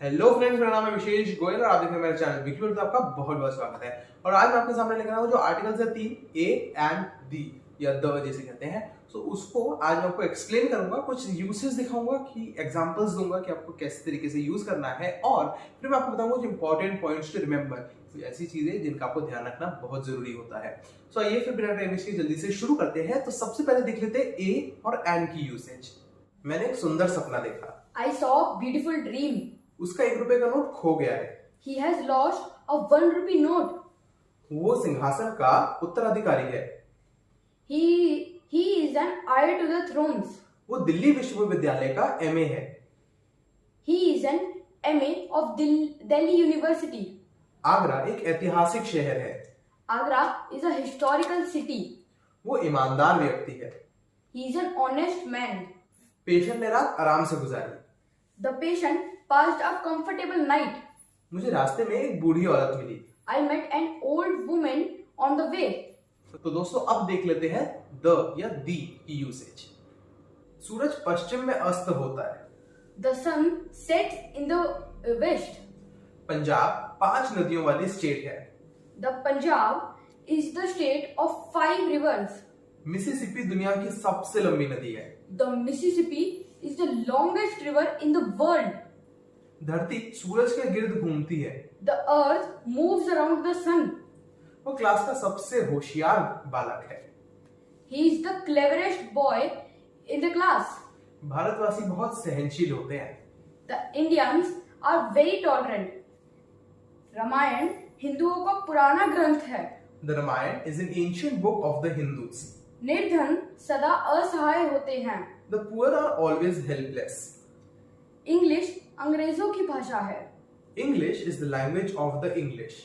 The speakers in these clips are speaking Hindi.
हेलो फ्रेंड्स, मेरा नाम है विशेष गोयल और आप देख रहे हैं मेरा चैनल विकी वर्ल्ड। आपका बहुत बहुत स्वागत है। और आज मैं आपके सामने लेकर आया हूं जो आर्टिकल्स है तीन, ए एंड दी या द जैसे कहते हैं। तो उसको आज मैं आपको एक्सप्लेन करूंगा, कुछ यूसेज दिखाऊंगा, कि एग्जांपल्स दूंगा कि आपको किस तरीके से यूज करना है, और फिर मैं आपको बताऊंगा कुछ इंपॉर्टेंट पॉइंट्स टू रिमेंबर, कुछ ऐसी चीजें जिनका आपको ध्यान रखना बहुत जरूरी होता है। तो आइए फिर बिना टाइम वेस्ट किए जल्दी से शुरू करते हैं। तो सबसे पहले देख लेते हैं ए और एंड की यूसेज। मैंने एक सुंदर सपना देखा। I saw a beautiful dream. उसका 1 रुपए का नोट खो गया है। He has lost a 1 rupee note. वो सिंहासन का उत्तराधिकारी है। He is an heir to the thrones. वो दिल्ली विश्वविद्यालय का एमए है। He is an MA of Delhi University. Agra एक ऐतिहासिक शहर है। Agra is a historical city. वो ईमानदार व्यक्ति है। He is an honest man. Patient ने रात आराम से गुजारी। The patient passed a comfortable night. मुझे रास्ते में एक बूढ़ी औरत मिली। I met an old woman on the way. तो दोस्तों अब देख लेते हैं द या दी की यूसेज। सूरज पश्चिम में अस्त होता है। The sun sets in the west. Punjab 5 नदियों वाली स्टेट है। The Punjab is the state of 5 rivers. Mississippi दुनिया की सबसे लंबी नदी है। The Mississippi is the longest river in the world. धरती सूरज के गिर्द घूमती है। The earth moves around the sun. वो क्लास का सबसे होशियार बालक है। He is the cleverest boy in the class. भारतवासी बहुत सहनशील होते हैं। The Indians are very tolerant. Ramayan हिंदुओं का पुराना ग्रंथ है। The Ramayana is an ancient book of the Hindus. निर्धन सदा असहाय होते हैं। The poor are always helpless. English अंग्रेजों की भाषा है। English is the language of the English.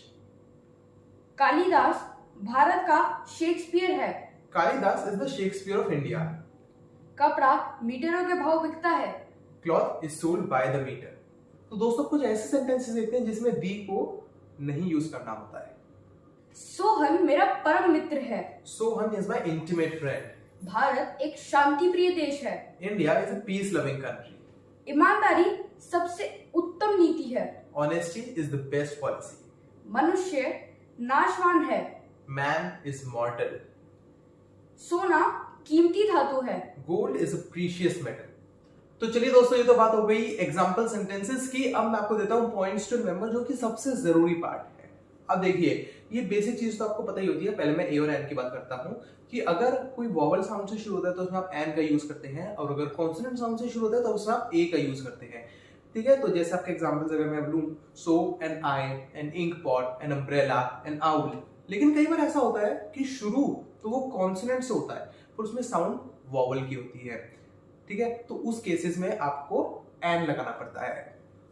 Kalidas Bharat का शेक्सपियर है। Kalidas is the Shakespeare of India. कपड़ा मीटरों के भाव बिकता है। Cloth is sold by the meter. तो दोस्तों कुछ ऐसे सेंटेंसेस देखते हैं जिसमें दी को नहीं यूज करना होता है। सोहन मेरा परम मित्र है। Sohan is my intimate friend. Bharat एक शांति प्रिय देश है। India is a peace loving country. ईमानदारी सबसे उत्तम नीति है। Honesty is the best policy. मनुष्य नाशवान है। Man is mortal. सोना कीमती धातु है। Gold is a precious metal. तो चलिए दोस्तों, ये तो बात हो गई एग्जाम्पल सेंटेंसेस की। अब मैं आपको देता हूं पॉइंट्स टू रिमेंबर, जो कि सबसे जरूरी पार्ट है। अब देखिए, ये बेसिक चीज तो आपको पता ही होती है। पहले मैं ए और एन की बात करता हूं कि अगर कोई वॉवल साउंड से शुरू होता है तो उसमें आप एन का यूज करते हैं, और अगर कॉन्सोनेंट साउंड से शुरू होता है तो उसमें आप ए का यूज करते हैं। ठीक है, तो जैसे आपके एग्जाम्पल्स अगर मैं लूं, so an eye, an ink pot, an umbrella, an owl. लेकिन कई बार ऐसा होता है कि शुरू तो वो कॉन्सोनेंट से होता है पर उसमें साउंड वॉवल की होती है। ठीक है, तो उस केसेस में आपको एन लगाना पड़ता है।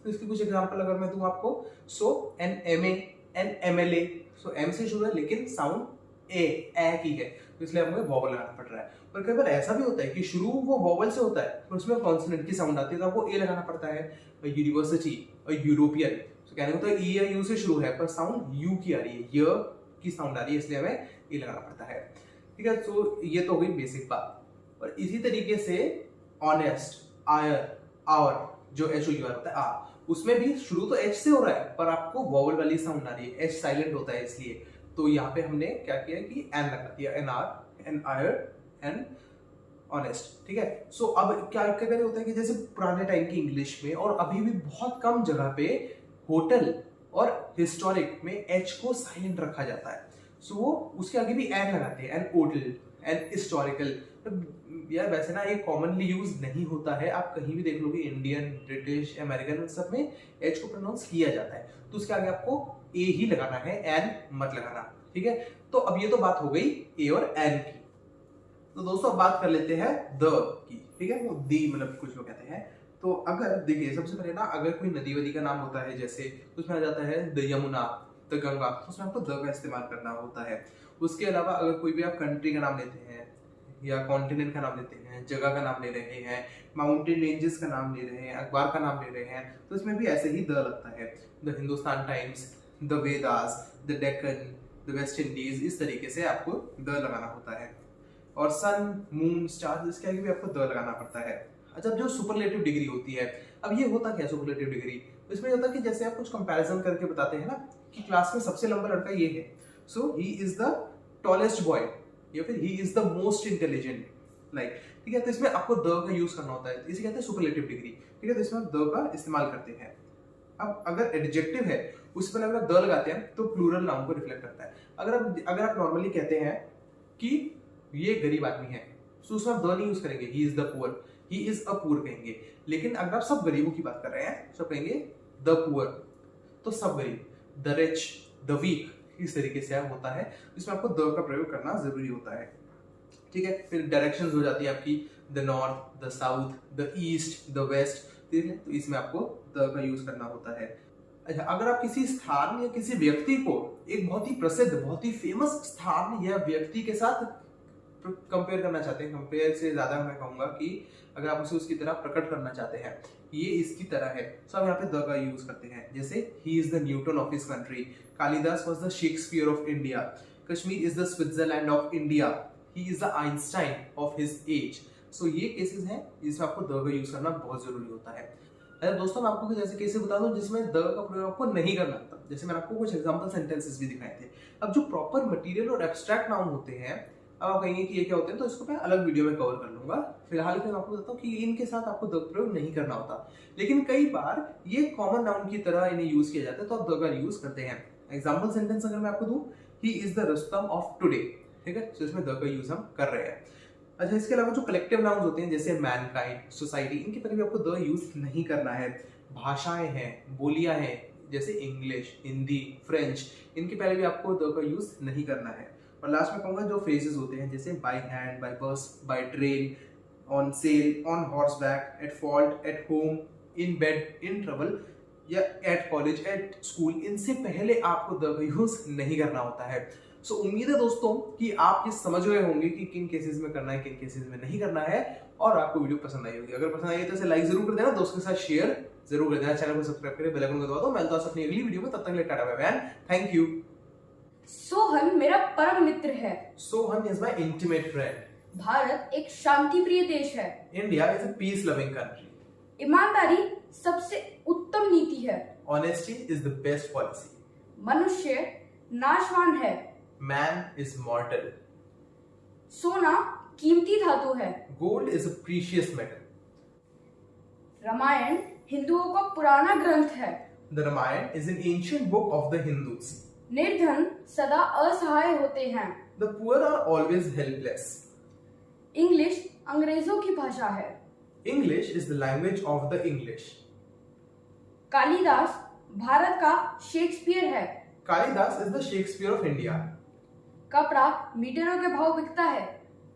तो इसके कुछ एग्जांपल अगर मैं दूं आपको, so an M an M L A. So M से शुरू है लेकिन साउंड ए की है, तो इसलिए हमें वॉवल लगाना पड़ रहा है। पर कई बार ऐसा भी होता है कि शुरू वो वॉवल से होता है पर उसमें कॉन्सोनेंट की साउंड आती है तो आपको ए लगाना पड़ता है। यूनिवर्सिटी और यूरोपियन, तो कहने को तो ई या यू से शुरू है पर साउंड यू की आ रही है, य की साउंड आ रही है, इसलिए हमें ए लगाना पड़ता है। ठीक है, तो ये तो हो गई बेसिक बात। और इसी तरीके से ऑनेस्ट, आयर, आवर, जो एच ओ यू आर होता है आ, उसमें भी शुरू तो एच से हो रहा है पर आपको वॉवल वाली साउंड आ रही है, एच साइलेंट होता है इसलिए। तो यहाँ पे हमने क्या किया कि एन लगा दिया, an R, an ire, an honest. ठीक है, सो अब क्या क्या होता है कि जैसे पुराने टाइम की इंग्लिश में और अभी भी बहुत कम जगह पे होटल और हिस्टोरिक में एच को साइलेंट रखा जाता है। सो वो उसके आगे भी एन लगाते हैं, एन होटल, एन हिस्टोरिकल। यार वैसे ना ये कॉमनली यूज नहीं होता है, आप कहीं भी देख लोगे इंडियन, ब्रिटिश, अमेरिकन सब में एच को प्रोनाउंस किया जाता है, तो उसके आगे आपको ए ही लगाना है, एन मत लगाना। ठीक है, तो अब ये तो बात हो गई ए और एन की। तो दोस्तों अब बात कर लेते हैं द की। ठीक है, वो दी मतलब कुछ लोग कहते हैं। तो अगर देखिए सबसे पहले ना, अगर कोई नदी वदी का नाम होता है, जैसे उसमें आ जाता है द यमुना, द गंगा, तो उसमें आपको द का इस्तेमाल करना होता है। उसके अलावा अगर कोई भी आप कंट्री का नाम लेते हैं या कॉन्टिनेंट का नाम लेते हैं, जगह का नाम ले रहे हैं, माउंटेन रेंजेस का नाम ले रहे हैं, अखबार का नाम ले रहे हैं, तो इसमें भी ऐसे ही द लगता है। The Hindustan times, the Vedas, the Deccan, the West Indies, इस तरीके से आपको द लगाना होता है। और सन, मून, स्टार्स, इसके आगे भी आपको द लगाना पड़ता है। अच्छा, जो सुपरलेटिव डिग्री होती है, अब ये होता क्या है सुपरलेटिव डिग्री? इसमें होता है कि जैसे आप कुछ कंपैरिजन करके बताते हैं ना कि क्लास में सबसे लंबा लड़का ये है, so he is the tallest boy, या फिर he is the most intelligent, like, ठीक है। तो इसमें आपको द का यूज करना होता है, इसे कहते हैं सुपरलेटिव डिग्री, ठीक है। तो इसमें आप द का इस्तेमाल करते हैं। अब अगर एडजेक्टिव है उस पर अगर द लगाते हैं तो प्लूरल नाउन को रिफ्लेक्ट करता है। अगर आप नॉर्मली कहते हैं कि ये गरीब आदमी है, तो उसमें आप द नहीं यूज करेंगे, ही is the poor, he is a poor कहेंगे। लेकिन अगर आप सब गरीबों की बात कर रहे हैं तो कहेंगे द पुअर, तो सब गरीब, द रिच, द वीक, इस तरीके से होता है। इसमें आपको द का प्रयोग करना जरूरी होता है, ठीक है। फिर डायरेक्शंस हो जाती है आपकी, the north, the south, the east, the west, ठीक है। तो इसमें आपको द का यूज करना होता है। अच्छा, अगर आप किसी स्थान या किसी व्यक्ति को एक बहुत ही प्रसिद्ध, बहुत ही फेमस स्थान या व्यक्ति के साथ कंपेयर करना चाहते हैं, कंपेयर से ज्यादा मैं कहूंगा कि अगर आप उसे उसकी तरह प्रकट करना चाहते हैं, ये इसकी तरह है, तो आप यहाँ पे द का यूज करते हैं। जैसे he is the Newton of his country, Kalidas was the Shakespeare of India, Kashmir is the Switzerland of India, he is the Einstein of his age. So ये केसेस हैं जिसमें आपको द का यूज करना बहुत जरूरी होता है। अरे दोस्तों, मैं आपको कुछ ऐसे केसेस बता दूं जिसमें द का प्रयोग आपको नहीं करना था। जैसे मैंने आपको कुछ एग्जांपल सेंटेंसेस भी दिखाए थे। अब जो प्रॉपर मटेरियल और एब्स्ट्रैक्ट नाउन होते हैं, अब आप कहेंगे कि ये क्या होते हैं, तो इसको मैं अलग वीडियो में कवर कर लूंगा। फिलहाल मैं आपको बताता हूँ कि इनके साथ आपको द प्रयोग नहीं करना होता, लेकिन कई बार ये कॉमन नाउन की तरह इन्हें यूज किया जाता है, तो आप द का यूज करते हैं। एग्जाम्पल सेंटेंस अगर मैं आपको दूं, ही is the Rustam of today, ठीक है, तो इसमें द का यूज हम कर रहे हैं। अच्छा, इसके अलावा जो कलेक्टिव नाउन्स होते हैं जैसे मैनकाइंड, सोसाइटी, इनके पर भी आपको द यूज नहीं करना है। भाषाएं हैं, बोलियां हैं, जैसे इंग्लिश, हिंदी, फ्रेंच, इनके पहले भी आपको द का यूज नहीं करना है। और लास्ट में कहूंगा जो फ्रेजेस होते हैं जैसे बाय हैंड, बाय बस, by train, on sale, on horse back, at fault, at home, in bed, in trouble, या एट कॉलेज, एट स्कूल, इनसे पहले आपको द का यूज नहीं करना होता है। सो उम्मीद है दोस्तों कि आप ये समझ गए होंगे कि किन केसेस में करना है, किन केसेस में नहीं करना है, और आपको वीडियो पसंद आई होगी। अगर पसंद आई है तो इसे लाइक जरूर कर देना, दोस्तों के साथ शेयर जरूर कर देना, चैनल को सब्सक्राइब करके बेल आइकन को दबा दो। मिलता हूं अपनी अगली वीडियो में, तब तक के लिए tata bye bye, thank you. Sohan मेरा परम मित्र है। Sohan is my intimate friend. Bharat एक शांति प्रिय देश है। India is a peace loving country. ईमानदारी सबसे उत्तम नीति है। Honesty is the best policy. मनुष्य नाशवान है। Man is mortal. सोना कीमती धातु है। Gold is a precious metal. Ramayana हिंदुओं का पुराना ग्रंथ है। The Ramayana is an ancient book of the Hindus. निर्धन सदा असहाय होते हैं। The poor are always helpless. English अंग्रेजों की भाषा है। English is the language of the English. Kalidas Bharat का शेक्सपियर है। Kalidas is the Shakespeare of India. कपड़ा मीटरों के भाव बिकता है।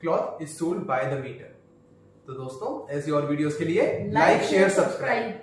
Cloth is sold by the metre. तो दोस्तों, ऐसी और वीडियोस के लिए लाइक शेयर सब्सक्राइब।